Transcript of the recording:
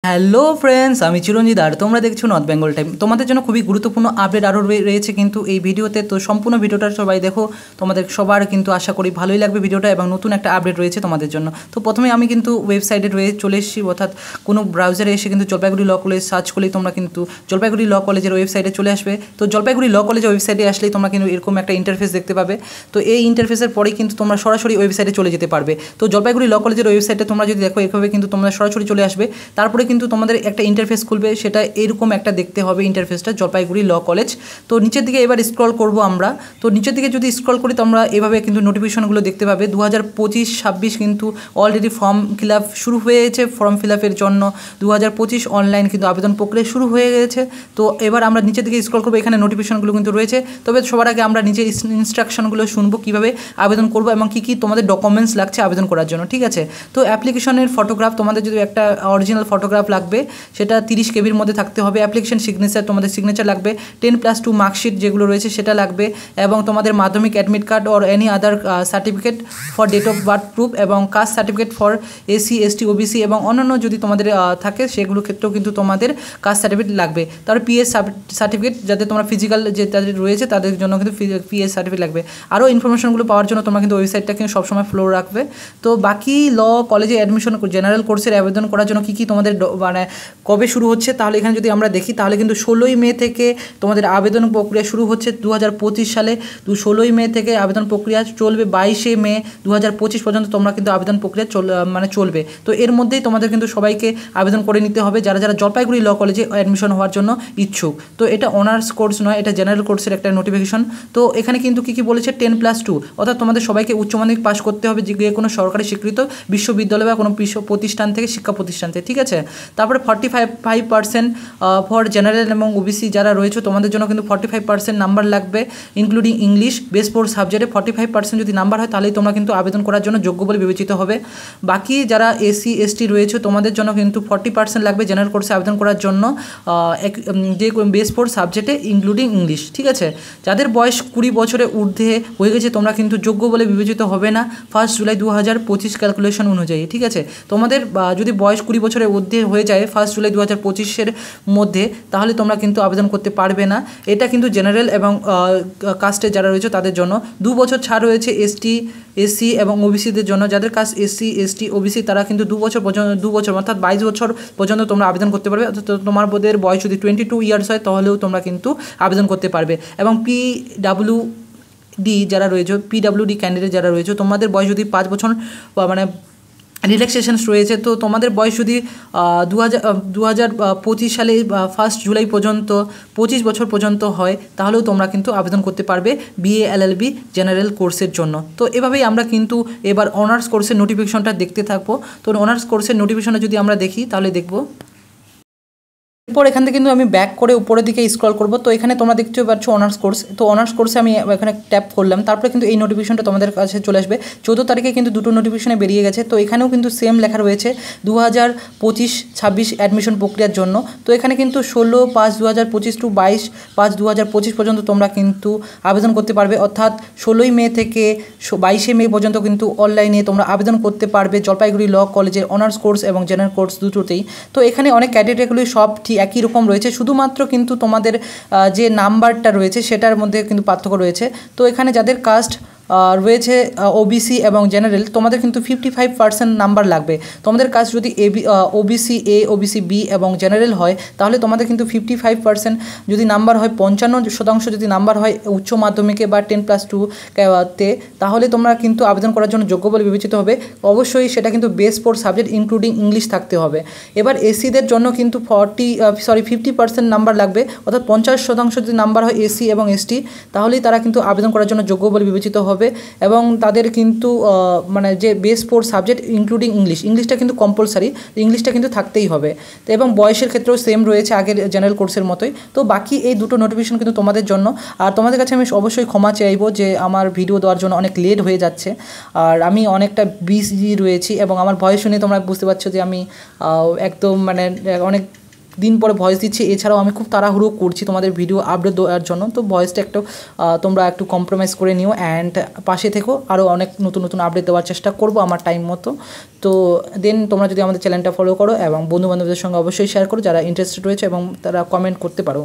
Hello friends, আমি চিরঞ্জিত আর তোমরা দেখছো নর্থ বেঙ্গল টাইম। তোমাদের জন্য খুবই গুরুত্বপূর্ণ আপডেট আরও রয়েছে কিন্তু এই ভিডিওতে। তো সম্পূর্ণ ভিডিওটা সবাই দেখো, তোমাদের সবার কিন্তু আশা করি ভালোই লাগবে ভিডিওটা এবং নতুন একটা আপডেট রয়েছে তোমাদের জন্য। তো প্রথমে আমি কিন্তু ওয়েবসাইটে চলে এসেছি, অর্থাৎ কোনো ব্রাউজারে এসে কিন্তু জলপাইগুড়ি ল কলেজ সার্চ করলেই তোমরা কিন্তু জলপাইগুড়ি ল কলেজের ওয়েবসাইটে চলে আসবে। তো জলপাইগুড়ি ল কলেজের ওয়েবসাইটে আসলেই তোমরা কিন্তু এরকম একটা ইন্টারফেস দেখতে পাবে। তো এই ইন্টারফেসের পরেই কিন্তু তোমরা সরাসরি ওয়েবসাইটে চলে যেতে পারবে। তো জলপাইগুড়ি ল কলেজের ওয়েবসাইটে তোমরা যদি দেখো এভাবে কিন্তু তোমরা সরাসরি চলে আসবে। তারপরে কিন্তু তোমাদের একটা ইন্টারফেস খুলবে, সেটা এরকম একটা দেখতে হবে ইন্টারফেসটা, জলপাইগুড়ি ল কলেজ। তো নিচের দিকে এবার স্ক্রল করব আমরা। তো নিচের দিকে যদি স্ক্রল করি তোমরা এভাবে কিন্তু নোটিফিকেশনগুলো দেখতে পাবে। 2025-26 কিন্তু অলরেডি ফর্ম ফিল আপ শুরু হয়েছে। ফর্ম ফিল আপের জন্য 2025 অনলাইন কিন্তু আবেদন প্রক্রিয়া শুরু হয়ে গেছে। তো এবার আমরা নিচের দিকে স্ক্রল করবো, এখানে নোটিফিকেশনগুলো কিন্তু রয়েছে। তবে সবার আগে আমরা নিচের ইনস্ট্রাকশনগুলো শুনবো কীভাবে আবেদন করবো এবং কী কী তোমাদের ডকুমেন্টস লাগছে আবেদন করার জন্য, ঠিক আছে। তো অ্যাপ্লিকেশনের ফটোগ্রাফ, তোমাদের যদি একটা অরিজিনাল ফটোগ্রাফ লাগবে সেটা 30 কেবির মধ্যে থাকতে হবে। অ্যাপ্লিকেশন সিগনেচার, তোমাদের সিগনেচার লাগবে। 10+2 মার্কশিট যেগুলো রয়েছে সেটা লাগবে, এবং তোমাদের মাধ্যমিক admit card or any other certificate for date of birth proof, এবং caste certificate for SC ST OBC এবং অন্যান্য যদি তোমাদের থাকে সেগুলোর ক্ষেত্রেও কিন্তু তোমাদের কাস্ট সার্টিফিকেট লাগবে। তারপর পিএস সার্টিফিকেট, যাতে তোমরা ফিজিক্যাল যে তাদের রয়েছে তাদের জন্য কিন্তু পিএস সার্টিফিকেট লাগবে। আরও ইনফরমেশনগুলো পাওয়ার জন্য তোমরা কিন্তু ওয়েবসাইটটা কিন্তু সবসময় ফ্লো রাখবে। তো বাকি ল কলেজে অ্যাডমিশন জেনারেল কোর্সের আবেদন করার জন্য কী কী তোমাদের মানে কবে শুরু হচ্ছে, তাহলে এখানে যদি আমরা দেখি তাহলে কিন্তু 16ই মে থেকে তোমাদের আবেদন প্রক্রিয়া শুরু হচ্ছে 2025 সালে। 16ই মে থেকে আবেদন প্রক্রিয়া চলবে 22শে মে 2025 পর্যন্ত তোমরা কিন্তু আবেদন প্রক্রিয়া চলবে। তো এর মধ্যেই তোমাদের কিন্তু সবাইকে আবেদন করে নিতে হবে যারা যারা জলপাইগুড়ি ল কলেজে অ্যাডমিশন হওয়ার জন্য ইচ্ছুক। তো এটা অনার্স কোর্স নয়, এটা জেনারেল কোর্সের একটা নোটিফিকেশন। তো এখানে কিন্তু কী কী বলেছে, 10+2, অর্থাৎ তোমাদের সবাইকে উচ্চ মাধ্যমিক পাস করতে হবে যে কোনো সরকারি স্বীকৃত বিশ্ববিদ্যালয় বা কোনো প্রতিষ্ঠান থেকে, শিক্ষা প্রতিষ্ঠান থেকে, ঠিক আছে। তারপরে 45% ফর জেনারেল এবং ওবিসি যারা রয়েছে তোমাদের জন্য কিন্তু 45% নাম্বার লাগবে, ইনক্লুডিং ইংলিশ বেস্ট 4 সাবজেক্টে 45% যদি নাম্বার হয় তাহলেই তোমরা কিন্তু আবেদন করার জন্য যোগ্য বলে বিবেচিত হবে। বাকি যারা এসসি এসটি রয়েছে তোমাদের জন্য কিন্তু 40% লাগবে জেনারেল কোর্সে আবেদন করার জন্য, যে বেস্ট 4 সাবজেক্টে ইনক্লুডিং ইংলিশ, ঠিক আছে। যাদের বয়স 20 বছরের ঊর্ধ্বে হয়ে গেছে তোমরা কিন্তু যোগ্য বলে বিবেচিত হবে না 1 জুলাই 2025 ক্যালকুলেশন অনুযায়ী, ঠিক আছে। তোমাদের যদি বয়স 20 বছরের ঊর্ধ্বে হয়ে যায় 1 জুলাই 2025-এর মধ্যে, তাহলে তোমরা কিন্তু আবেদন করতে পারবে না। এটা কিন্তু জেনারেল এবং কাস্টে যারা রয়েছে তাদের জন্য 2 বছর ছাড় রয়েছে এসটি এসসি এবং ওবিসিদের জন্য। যাদের কাস্ট এসসি এসটি ওবিসি তারা কিন্তু 2 বছর পর্যন্ত, 2 বছর অর্থাৎ 22 বছর পর্যন্ত তোমরা আবেদন করতে পারবে। অর্থাৎ তোমাদের বয়স যদি 22 ইয়ার্স হয় তাহলেও তোমরা কিন্তু আবেদন করতে পারবে। এবং পিডাব্লিউডি যারা রয়েছে, পিডাব্লিউডি ক্যান্ডিডেট যারা রয়েছে তোমাদের বয়স যদি 5 বছর মানে রিল্যাক্সেশনস রয়েছে, তো তোমাদের বয়স যদি 2025 সালে 1 জুলাই পর্যন্ত 25 বছর পর্যন্ত হয় তাহলেও তোমরা কিন্তু আবেদন করতে পারবে বিএ এলএলবি জেনারেল কোর্সের জন্য। তো এভাবেই আমরা কিন্তু এবার অনার্স কোর্সের নোটিফিকেশনটা দেখতে থাকবো। তো অনার্স কোর্সের নোটিফিকেশনটা যদি আমরা দেখি তাহলে দেখব, এরপর এখান থেকে কিন্তু আমি ব্যাক করে উপরের দিকে স্ক্রল করব। তো এখানে তোমরা দেখতে পাচ্ছ অনার্স কোর্স। তো অনার্স কোর্সে আমি এখানে ট্যাপ করলাম, তারপরে কিন্তু এই নোটিফিকেশনটা তোমাদের কাছে চলে আসবে। 14 তারিখে কিন্তু দুটো নোটিফিকেশনে বেরিয়ে গেছে। তো এখানেও কিন্তু সেম লেখা রয়েছে 2025-26 অ্যাডমিশন প্রক্রিয়ার জন্য। তো এখানে কিন্তু 16/5/2025 টু 22/5/2025 পর্যন্ত তোমরা কিন্তু আবেদন করতে পারবে। অর্থাৎ 16ই মে থেকে 22শে মে পর্যন্ত কিন্তু অনলাইনে তোমরা আবেদন করতে পারবে জলপাইগুড়ি ল কলেজের অনার্স কোর্স এবং জেনারেল কোর্স দুটোতেই। তো এখানে অনেক ক্যাটেগরিগুলি সব ঠিক একই রকম রয়েছে, শুধুমাত্র কিন্তু তোমাদের যে নাম্বারটা রয়েছে সেটার মধ্যে কিন্তু পার্থক্য রয়েছে। তো এখানে যাদের কাস্ট রয়েছে ওবিসি এবং জেনারেল তোমাদের কিন্তু 55% নাম্বার লাগবে। তোমাদের কাজ যদি ওবিসি এ, ওবিসি বি এবং জেনারেল হয় তাহলে তোমাদের কিন্তু 55% যদি নাম্বার হয়, 55% যদি নাম্বার হয় উচ্চ মাধ্যমিকে বা 10+2 তে, তাহলে তোমরা কিন্তু আবেদন করার জন্য যোগ্য বলে বিবেচিত হবে। অবশ্যই সেটা কিন্তু বেস্ট 4 সাবজেক্ট ইনক্লুডিং ইংলিশ থাকতে হবে। এবার এসসিদের জন্য কিন্তু 50% নাম্বার লাগবে, অর্থাৎ 50% যদি নাম্বার হয় এসসি এবং এসটি তাহলেই তারা কিন্তু আবেদন করার জন্য যোগ্য বলে বিবেচিত হবে। এবং তাদের কিন্তু মানে যে বেস্ট 4 সাবজেক্ট ইনক্লুডিং ইংলিশটা কিন্তু কম্পালসারি, ইংলিশটা কিন্তু থাকতেই হবে। তো এবং বয়সের ক্ষেত্রেও সেম রয়েছে আগের জেনারেল কোর্সের মতোই। তো বাকি এই দুটো নোটিফিকেশন কিন্তু তোমাদের জন্য। আর তোমাদের কাছে আমি অবশ্যই ক্ষমা চাইবো যে আমার ভিডিও দেওয়ার জন্য অনেক লেট হয়ে যাচ্ছে, আর আমি অনেকটা বিজি রয়েছি এবং আমার ভয়েস শুনে তোমরা বুঝতে পারছো যে আমি একদম মানে অনেক দিন পরে ভয়েস দিচ্ছি, এছাড়াও আমি খুব তাড়াহুড়ো করছি তোমাদের ভিডিও আপডেট দেওয়ার জন্য। তো ভয়েসটা একটু তোমরা একটু কম্প্রোমাইজ করে নিও অ্যান্ড পাশে থেকো, আরও অনেক নতুন নতুন আপডেট দেওয়ার চেষ্টা করব আমার টাইম মতো। তো দেন তোমরা যদি আমাদের চ্যানেলটা ফলো করো এবং বন্ধুবান্ধবদের সঙ্গে অবশ্যই শেয়ার করো যারা ইন্টারেস্টেড রয়েছে, এবং তারা কমেন্ট করতে পারো।